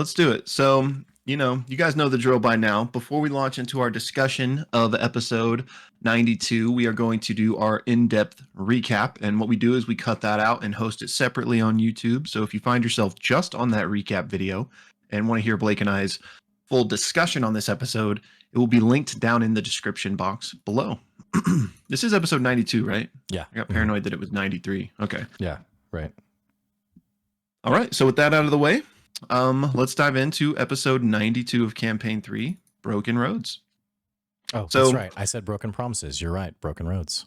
let's do it. So, you guys know the drill by now. Before we launch into our discussion of episode 92, we are going to do our in-depth recap. And what we do is we cut that out and host it separately on YouTube. So if you find yourself just on that recap video and want to hear Blake and I's full discussion on this episode, it will be linked down in the description box below. This is episode 92, right? Yeah. I got paranoid that it was 93. Okay. Yeah, right. All right. So with that out of the way, let's dive into episode 92 of Campaign 3, Broken Roads. Oh, that's right. I said Broken Promises. You're right. Broken Roads.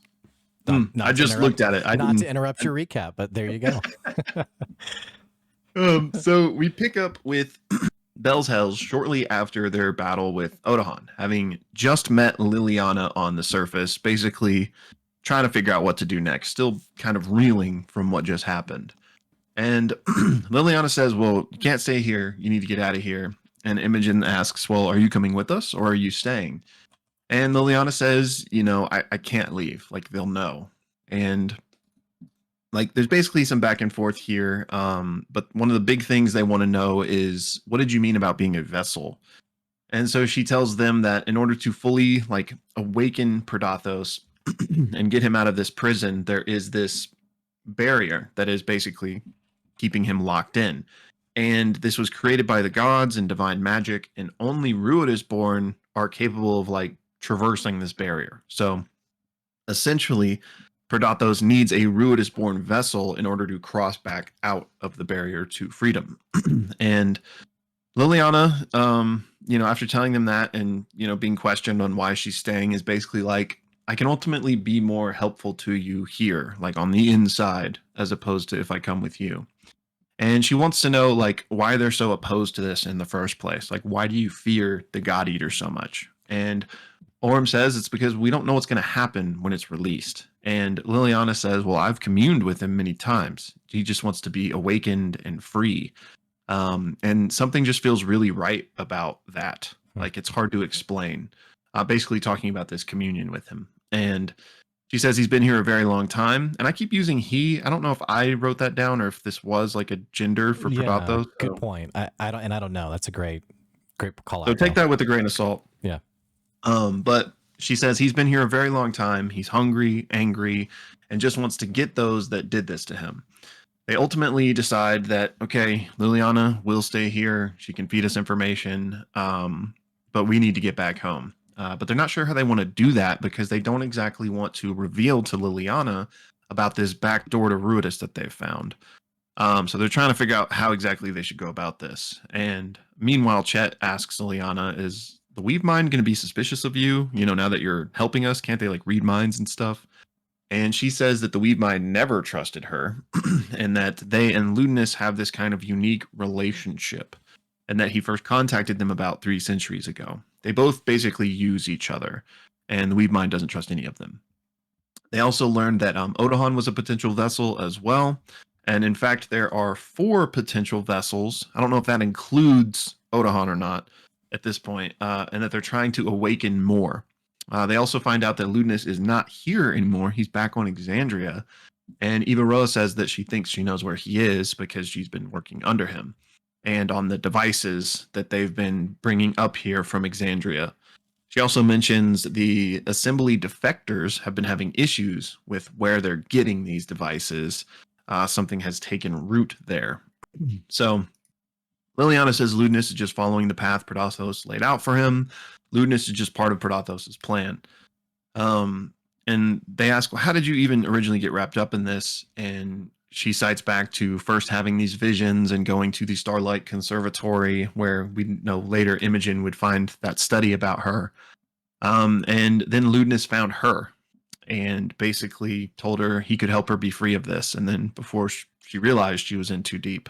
I just looked at it. Not to interrupt your recap, but there you go. So we pick up with Bell's Hells shortly after their battle with Odahan, having just met Liliana on the surface, basically trying to figure out what to do next, still kind of reeling from what just happened. And Liliana says, well, you can't stay here. You need to get out of here. And Imogen asks, well, are you coming with us or are you staying? And Liliana says, I can't leave. Like, they'll know. And like, there's basically some back and forth here. But one of the big things they want to know is, what did you mean about being a vessel? And so she tells them that in order to fully like awaken Predathos and get him out of this prison, there is this barrier that is basically keeping him locked in. And this was created by the gods and divine magic, and only Ruidusborn are capable of like traversing this barrier. So essentially, Predathos needs a Ruidusborn vessel in order to cross back out of the barrier to freedom. And Liliana, after telling them that and, being questioned on why she's staying, is basically like, I can ultimately be more helpful to you here, like on the inside, as opposed to if I come with you. And she wants to know, like, why they're so opposed to this in the first place. Like, why do you fear the God Eater so much? And Orm says it's because we don't know what's going to happen when it's released. And Liliana says, well, I've communed with him many times. He just wants to be awakened and free. And something just feels really right about that. Like, it's hard to explain. Basically talking about this communion with him. And she says he's been here a very long time. And I keep using he. I don't know if I wrote that down or if this was like a gender for Predathos. Good point. I don't know. That's a great call out. So take that with a grain of salt. Yeah. But she says he's been here a very long time. He's hungry, angry, and just wants to get those that did this to him. They ultimately decide that, okay, Liliana will stay here. She can feed us information, but we need to get back home. But they're not sure how they want to do that because they don't exactly want to reveal to Liliana about this back door to Ruidus that they've found. So they're trying to figure out how exactly they should go about this. And meanwhile, Chet asks Liliana, is the Weave Mind going to be suspicious of you? Now that you're helping us, can't they like read minds and stuff? And she says that the Weave Mind never trusted her and that they and Ludinus have this kind of unique relationship and that he first contacted them about 3 centuries ago. They both basically use each other and the Weave Mind doesn't trust any of them. They also learned that Odahan was a potential vessel as well. And in fact, there are 4 potential vessels. I don't know if that includes Odahan or not at this point, and that they're trying to awaken more. They also find out that Ludinus is not here anymore. He's back on Exandria. And Eva Roa says that she thinks she knows where he is because she's been working under him and on the devices that they've been bringing up here from Exandria. She also mentions the assembly defectors have been having issues with where they're getting these devices. Something has taken root there. So Liliana says Ludinus is just following the path Predathos laid out for him. Ludinus is just part of Predathos' plan. And they ask, well, how did you even originally get wrapped up in this? And she cites back to first having these visions and going to the Starlight Conservatory, where we know later Imogen would find that study about her. And then Ludinus found her and basically told her he could help her be free of this. And then before she realized she was in too deep.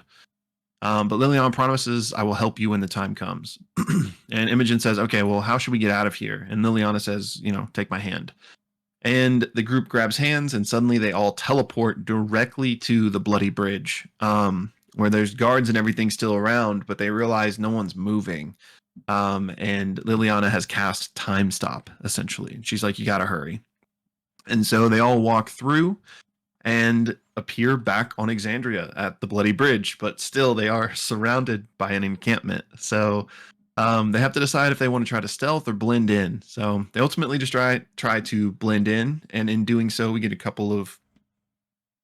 But Liliana promises, I will help you when the time comes. And Imogen says, okay, well, how should we get out of here? And Liliana says, take my hand. And the group grabs hands and suddenly they all teleport directly to the Bloody Bridge, where there's guards and everything still around, but they realize no one's moving. And Liliana has cast Time Stop, essentially. And she's like, you got to hurry. And so they all walk through. and appear back on Exandria at the Bloody Bridge, but still they are surrounded by an encampment. So they have to decide if they want to try to stealth or blend in. So they ultimately just try to blend in, and in doing so, we get a couple of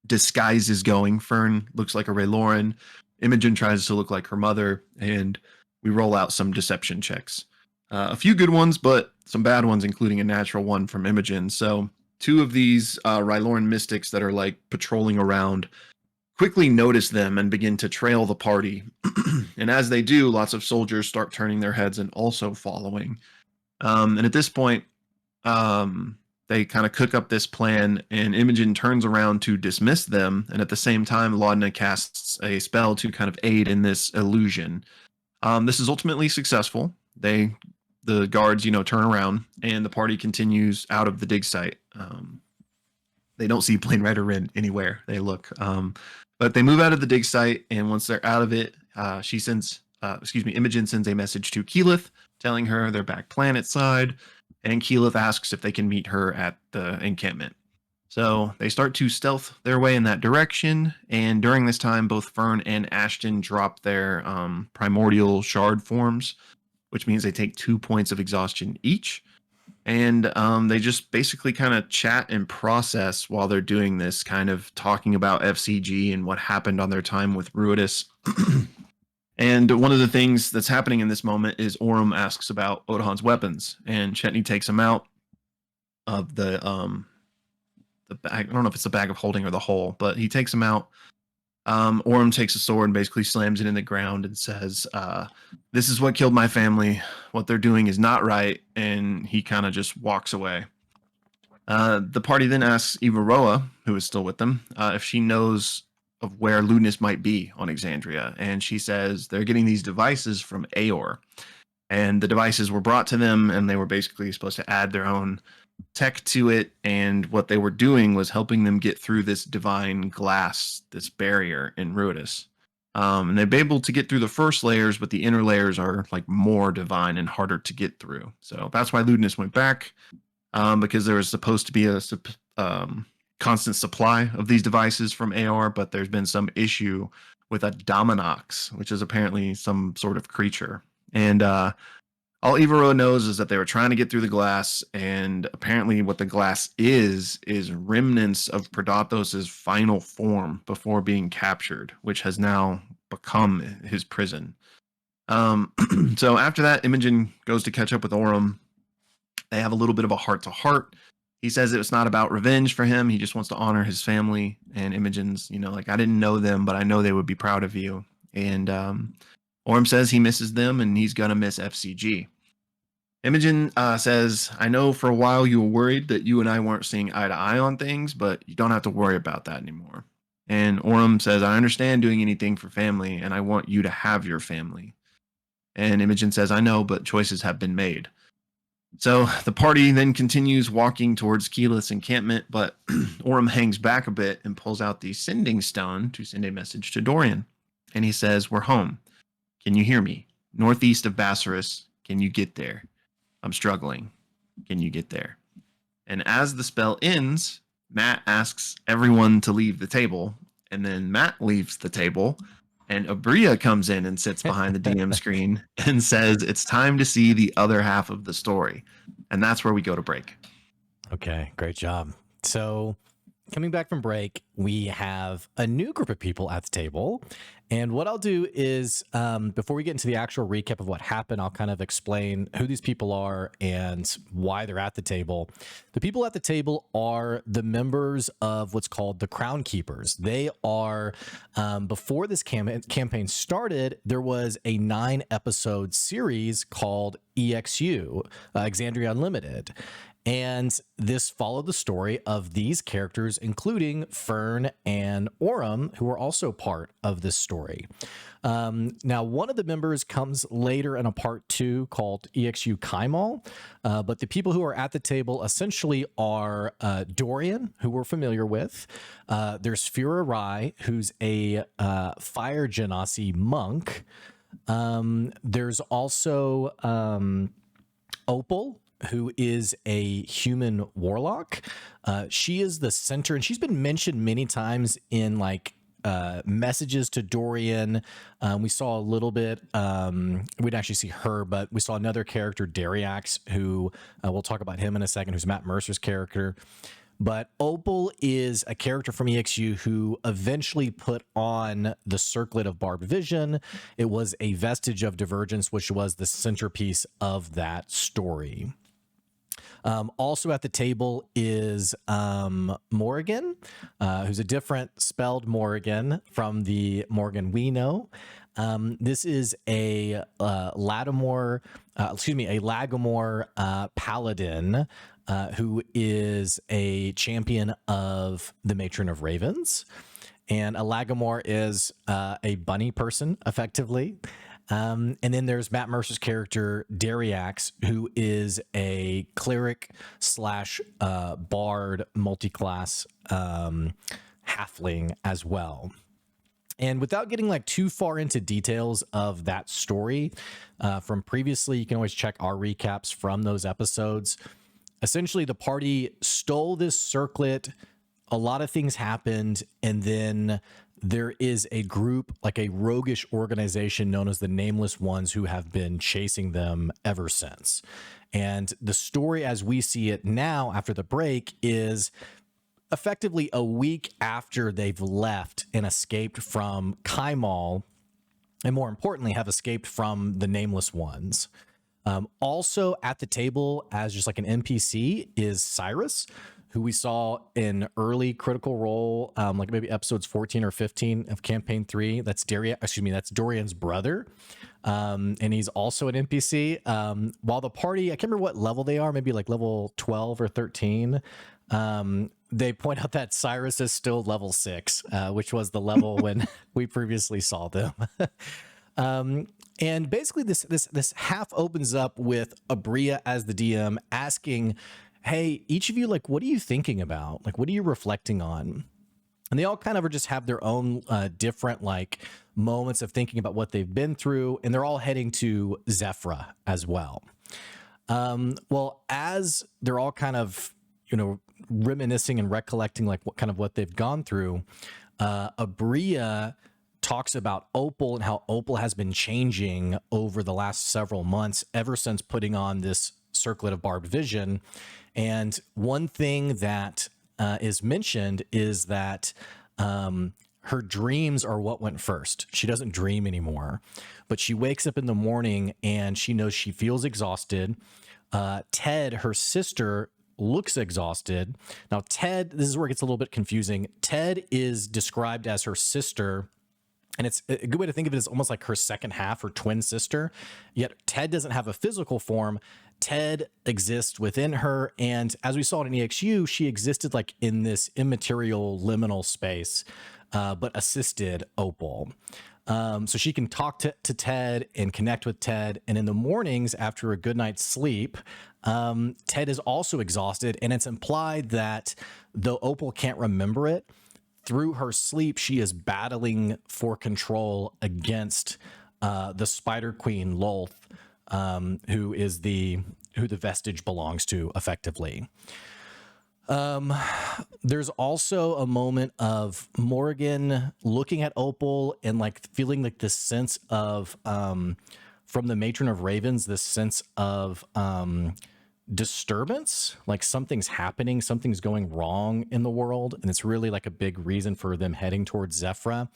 disguises going. Fern looks like a Ray Lauren. Imogen tries to look like her mother, and we roll out some deception checks. A few good ones, but some bad ones, including a natural one from Imogen. So two of these Rylauren mystics that are like patrolling around quickly notice them and begin to trail the party. And as they do, lots of soldiers start turning their heads and also following. And at this point, they kind of cook up this plan, and Imogen turns around to dismiss them. And at the same time, Laudna casts a spell to kind of aid in this illusion. This is ultimately successful. The guards, turn around, and the party continues out of the dig site. They don't see Plain Rider Rin anywhere. They look, but they move out of the dig site, and once they're out of it, Imogen sends a message to Keyleth, telling her they're back planet side, and Keyleth asks if they can meet her at the encampment. So they start to stealth their way in that direction, and during this time, both Fern and Ashton drop their primordial shard forms, which means they take 2 points of exhaustion each. And they just basically kind of chat and process while they're doing this, kind of talking about FCG and what happened on their time with Ruidus. And one of the things that's happening in this moment is Orym asks about Odahan's weapons, and Chetney takes him out of the bag. I don't know if it's the bag of holding or the hole, but he takes him out. Orym takes a sword and basically slams it in the ground and says, this is what killed my family. What they're doing is not right. And he kind of just walks away. The party then asks Ivaroa, who is still with them, if she knows of where Ludinus might be on Exandria. And she says they're getting these devices from Aor. And the devices were brought to them, and they were basically supposed to add their own tech to it, and what they were doing was helping them get through this divine glass, this barrier in Ruidus. And they've been able to get through the first layers, but the inner layers are like more divine and harder to get through. So that's why Ludinus went back, because there was supposed to be a constant supply of these devices from Aor, but there's been some issue with a Dominox, which is apparently some sort of creature. And all Ivaroa knows is that they were trying to get through the glass, and apparently what the glass is remnants of Predathos' final form before being captured, which has now become his prison. So after that, Imogen goes to catch up with Orym. They have a little bit of a heart-to-heart. He says it's not about revenge for him. He just wants to honor his family. And Imogen's, I didn't know them, but I know they would be proud of you. And Orym says he misses them, and he's going to miss FCG. Imogen says, I know for a while you were worried that you and I weren't seeing eye to eye on things, but you don't have to worry about that anymore. And Orym says, I understand doing anything for family, and I want you to have your family. And Imogen says, I know, but choices have been made. So the party then continues walking towards Keyleth's encampment, but Orym hangs back a bit and pulls out the sending stone to send a message to Dorian. And he says, we're home. Can you hear me? Northeast of Bassaris. Can you get there? I'm struggling. Can you get there? And as the spell ends, Matt asks everyone to leave the table. And then Matt leaves the table. And Abria comes in and sits behind the DM screen and says, it's time to see the other half of the story. And that's where we go to break. Okay, great job. So coming back from break, we have a new group of people at the table. And what I'll do is, before we get into the actual recap of what happened, I'll kind of explain who these people are and why they're at the table. The people at the table are the members of what's called the Crown Keepers. They are, before this campaign started, there was a 9-episode series called EXU, Exandria Unlimited. And this followed the story of these characters, including Fern and Orym, who are also part of this story. Now, one of the members comes later in a part 2 called EXU Kaimal, but the people who are at the table essentially are Dorian, who we're familiar with. There's Fira Rai, who's a Fire Genasi monk. There's also Opal, who is a human warlock. She is the center, and she's been mentioned many times in like messages to Dorian. We saw a little bit, we didn't actually see her, but we saw another character, Dariax, who we'll talk about him in a second, who's Matt Mercer's character. But Opal is a character from EXU who eventually put on the Circlet of Barbed Vision. It was a vestige of Divergence, which was the centerpiece of that story. Also at the table is Morrigan, who's a different spelled Morrigan from the Morgan we know. This is a Lagomore paladin who is a champion of the Matron of Ravens. And a Lagomore is a bunny person, effectively. And then there's Matt Mercer's character, Dariax, who is a cleric slash bard multi-class halfling as well. And without getting like too far into details of that story from previously, you can always check our recaps from those episodes. Essentially, the party stole this circlet. A lot of things happened, and then there is a group, like a roguish organization known as the Nameless Ones, who have been chasing them ever since. And the story as we see it now after the break is effectively a week after they've left and escaped from Kaimal, and more importantly, have escaped from the Nameless Ones. Also at the table as just like an NPC is Cyrus, who we saw in early Critical Role, like maybe episodes 14 or 15 of Campaign 3. That's Dorian's brother. And he's also an NPC. While the party, I can't remember what level they are, maybe like level 12 or 13. They point out that Cyrus is still level 6, which was the level when we previously saw them. And basically this half opens up with Abria as the DM asking, hey, each of you, like, what are you thinking about? Like, what are you reflecting on? And they all kind of just have their own different like moments of thinking about what they've been through. And they're all heading to Zephyra as well. Well, as they're all kind of, reminiscing and recollecting like what they've gone through, Abria talks about Opal and how Opal has been changing over the last several months, ever since putting on this Circlet of Barbed Vision. And one thing that is mentioned is that her dreams are what went first. She doesn't dream anymore, but she wakes up in the morning and she knows she feels exhausted. Ted, her sister, looks exhausted. Now, Ted, this is where it gets a little bit confusing. Ted is described as her sister, and it's a good way to think of it as almost like her second half, her twin sister. Yet Ted doesn't have a physical form. Ted exists within her. And as we saw it in EXU, she existed like in this immaterial liminal space, but assisted Opal. So she can talk to Ted and connect with Ted. And in the mornings after a good night's sleep, Ted is also exhausted. And it's implied that though Opal can't remember it, through her sleep, she is battling for control against the Spider Queen Lolth, who the vestige belongs to, effectively. There's also a moment of Morgan looking at Opal and like feeling like this sense of from the Matron of Ravens, this sense of disturbance, like something's happening, something's going wrong in the world, and it's really like a big reason for them heading towards Zephyra.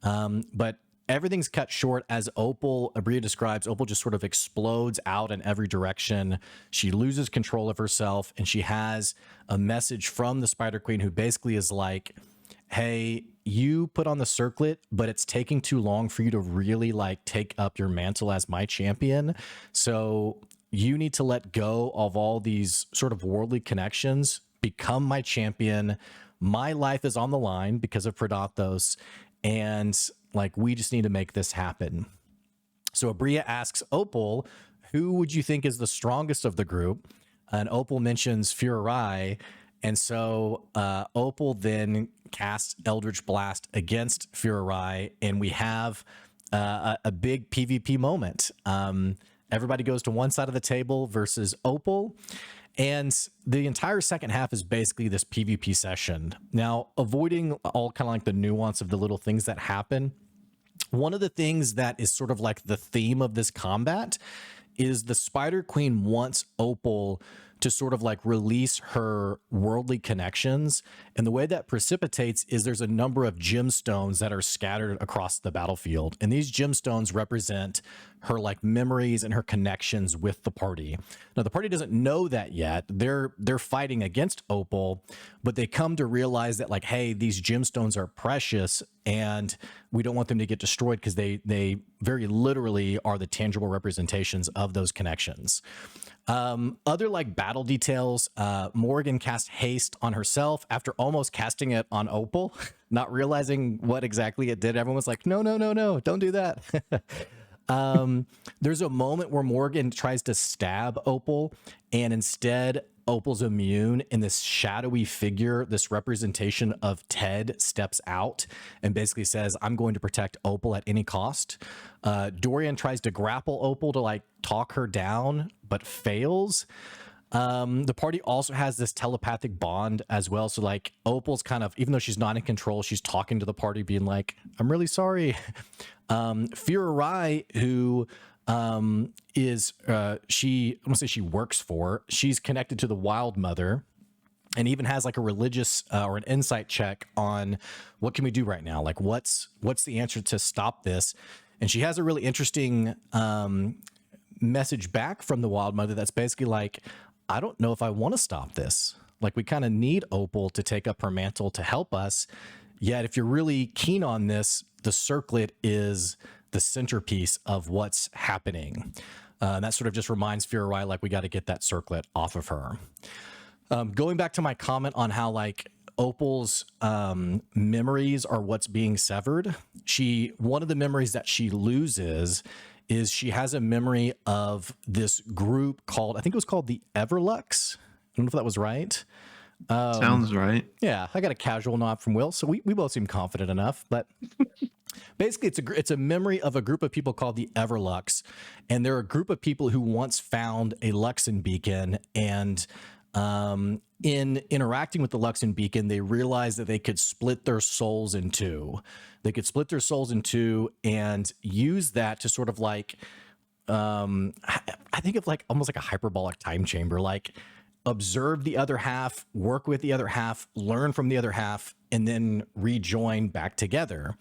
But everything's cut short as Abria describes, Opal just sort of explodes out in every direction. She loses control of herself, and she has a message from the Spider Queen, who basically is like, hey, you put on the circlet, but it's taking too long for you to really like take up your mantle as my champion. So you need to let go of all these sort of worldly connections, become my champion. My life is on the line because of Predathos, and like, we just need to make this happen. So Abria asks Opal, who would you think is the strongest of the group? And Opal mentions Furai. And so Opal then casts Eldritch Blast against Furai, and we have a big PvP moment. Everybody goes to one side of the table versus Opal. And the entire second half is basically this PvP session. Now, avoiding all kind of like the nuance of the little things that happen, one of the things that is sort of like the theme of this combat is the Spider Queen wants Opal to sort of like release her worldly connections. And the way that precipitates is there's a number of gemstones that are scattered across the battlefield. And these gemstones represent her like memories and her connections with the party. Now, the party doesn't know that yet. They're fighting against Opal, but they come to realize that like, hey, these gemstones are precious and we don't want them to get destroyed because they very literally are the tangible representations of those connections. Other like battle details, Morgan cast haste on herself after almost casting it on Opal, not realizing what exactly it did. Everyone was like, no, don't do that. There's a moment where Morgan tries to stab Opal, and instead Opal's immune, and this shadowy figure, this representation of Ted, steps out and basically says, I'm going to protect Opal at any cost. Dorian tries to grapple Opal to like talk her down, but fails. The party also has this telepathic bond as well. So like Opal's kind of, even though she's not in control, she's talking to the party being like, I'm really sorry. Fira Rai, who is I won't say she works for, she's connected to the Wild Mother and even has like a religious or an insight check on what can we do right now? Like what's the answer to stop this? And she has a really interesting message back from the Wild Mother that's basically like, I don't know if I want to stop this. Like we kind of need Opal to take up her mantle to help us. Yet if you're really keen on this, the circlet is the centerpiece of what's happening. That sort of just reminds Fira Rai like we got to get that circlet off of her. Going back to my comment on how like Opal's memories are what's being severed. One of the memories that she loses is she has a memory of this group called, I think it was called the Everlux. I don't know if that was right. Sounds right. Yeah, I got a casual nod from Will, so we both seem confident enough. But basically, it's a memory of a group of people called the Everlux, and they're a group of people who once found a Luxon beacon, and in interacting with the Luxon beacon, they realized that they could split their souls in two. They could split their souls in two and use that to sort of like, I think of like almost like a hyperbolic time chamber, like observe the other half, work with the other half, learn from the other half, and then rejoin back together.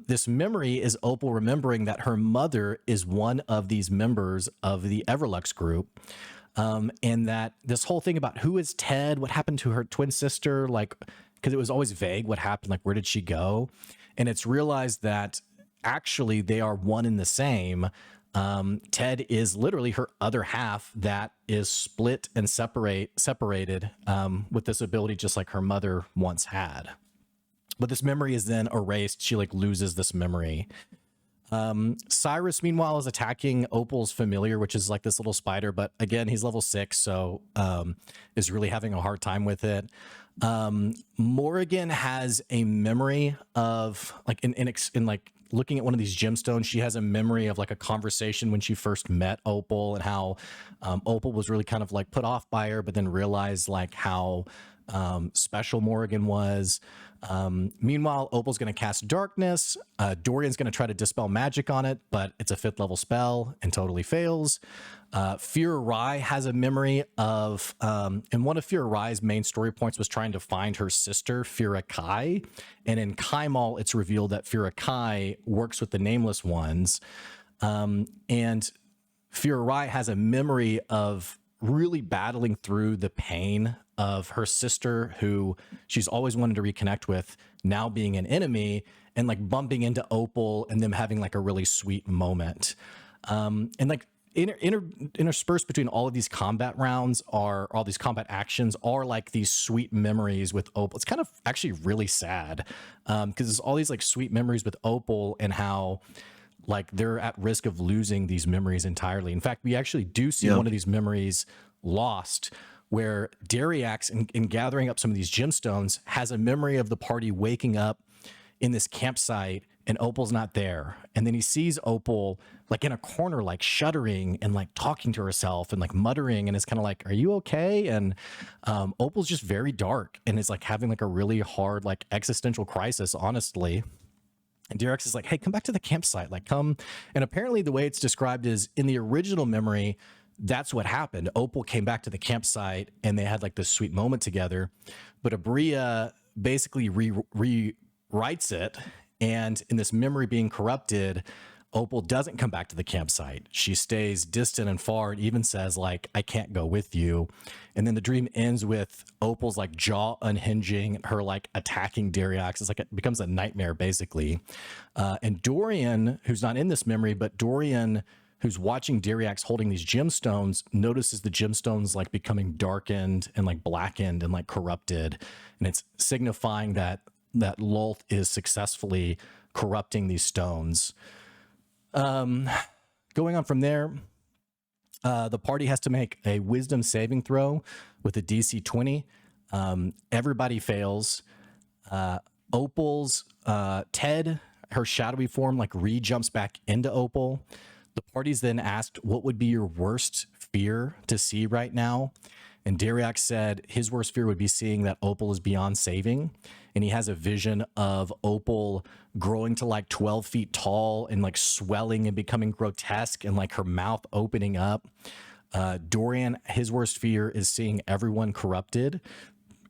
This memory is Opal remembering that her mother is one of these members of the Everlux group. And that this whole thing about who is Ted, what happened to her twin sister, like, because it was always vague what happened, like, where did she go? And it's realized that actually they are one and the same. Ted is literally her other half that is split and separated with this ability, just like her mother once had. But this memory is then erased. She like loses this memory. Cyrus, meanwhile, is attacking Opal's familiar, which is like this little spider. But again, he's level 6, so is really having a hard time with it. Morrigan has a memory of like in like looking at one of these gemstones. She has a memory of like a conversation when she first met Opal and how Opal was really kind of like put off by her, but then realized like how special Morrigan was. Meanwhile, Opal's going to cast darkness. Dorian's going to try to dispel magic on it, but it's a 5th level spell and totally fails. Fira Rai has a memory of, and one of Fira Rai's main story points was trying to find her sister, Fira Kai. And in Kaimal, it's revealed that Fira Kai works with the Nameless Ones. And Fira Rai has a memory of really battling through the pain of her sister, who she's always wanted to reconnect with, now being an enemy, and like bumping into Opal and them having like a really sweet moment. And like interspersed between all of these combat rounds are all these combat actions are like these sweet memories with Opal. It's kind of actually really sad because there's all these like sweet memories with Opal and how like they're at risk of losing these memories entirely. In fact, we actually do see one of these memories lost, where Dariax, in gathering up some of these gemstones, has a memory of the party waking up in this campsite and Opal's not there. And then he sees Opal like in a corner, like shuddering and like talking to herself and like muttering, and it's kind of like, are you okay? And Opal's just very dark and is like having like a really hard like existential crisis, honestly. And Dirax is like, hey, come back to the campsite, like come. And apparently the way it's described is in the original memory, that's what happened. Opal came back to the campsite and they had like this sweet moment together, but Abria basically rewrites it. And in this memory being corrupted, Opal doesn't come back to the campsite. She stays distant and far and even says like, I can't go with you. And then the dream ends with Opal's like jaw unhinging, her like attacking Dirax. It's like, it becomes a nightmare basically. And Dorian, who's not in this memory, but Dorian, who's watching Dirax holding these gemstones, notices the gemstones like becoming darkened and like blackened and like corrupted. And it's signifying that Lolth is successfully corrupting these stones. Going on from there, the party has to make a wisdom saving throw with a DC 20. Everybody fails. Opal's Ted, her shadowy form, like re-jumps back into Opal. The party's then asked, what would be your worst fear to see right now? And Dirax said his worst fear would be seeing that Opal is beyond saving. And he has a vision of Opal growing to like 12 feet tall and like swelling and becoming grotesque and like her mouth opening up. Dorian, his worst fear is seeing everyone corrupted,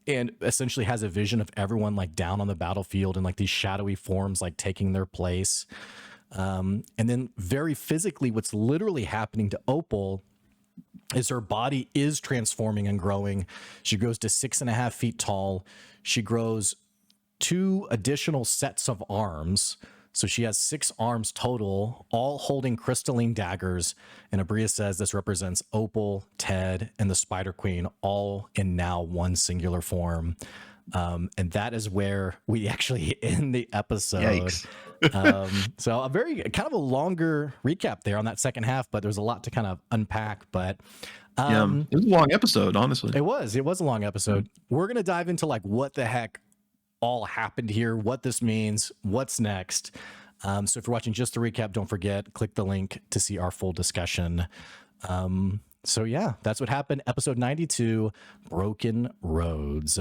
and essentially has a vision of everyone like down on the battlefield and like these shadowy forms like taking their place. And then very physically, what's literally happening to Opal is her body is transforming and growing. She grows to 6.5 feet tall. She grows 2 additional sets of arms. So she has 6 arms total, all holding crystalline daggers. And Abria says this represents Opal, Ted, and the Spider Queen, all in now one singular form. And that is where we actually end the episode. Yikes. So a very kind of a longer recap there on that second half, but there's a lot to kind of unpack. But Yeah, it was a long episode, honestly. it was a long episode. We're going to dive into like what the heck all happened here, what this means, what's next. So if you're watching just the recap, don't forget, click the link to see our full discussion. So yeah, that's what happened. Episode 92, Broken Roads.